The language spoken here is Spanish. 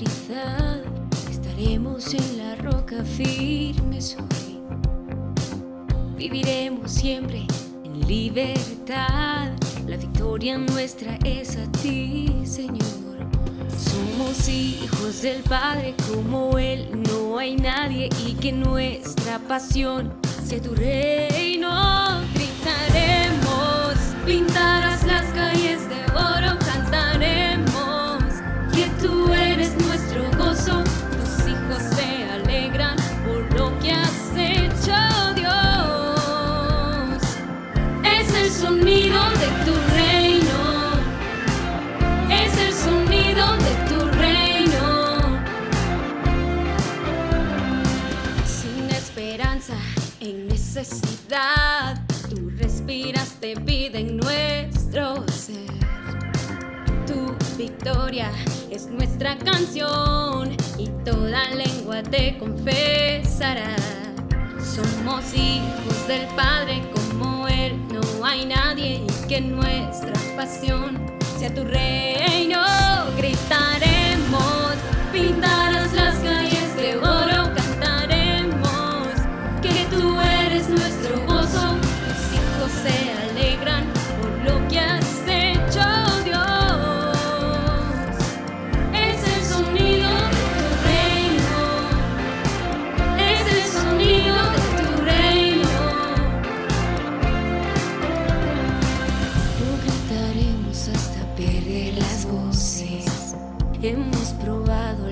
seguridad. Estaremos en la roca firmes hoy. Viviremos siempre en libertad. La victoria nuestra es a ti, Señor. Somos hijos del Padre, como Él no hay nadie, y que nuestra pasión sea tu reino. Gritaremos, pintarás las calles de oro, cantaremos que tú eres nuestro gozo. Tus hijos se alegran por lo que has hecho, Dios. Es el sonido de tu reino. Es el sonido de tu reino. Sin esperanza, en necesidad, tú respiraste vida en nuestro ser. Tu victoria es nuestra canción y toda lengua te confesará. Somos hijos del Padre, como Él no hay nadie, y que nuestra pasión sea tu reino. Gritaremos, pintarás las calles de oro, cantaremos que tú eres nuestro gozo. Tus hijos se alegran por lo que has hecho, Dios. Es el sonido de tu reino. Es el sonido de tu reino. Lo gritaremos hasta perder las voces. Hemos probado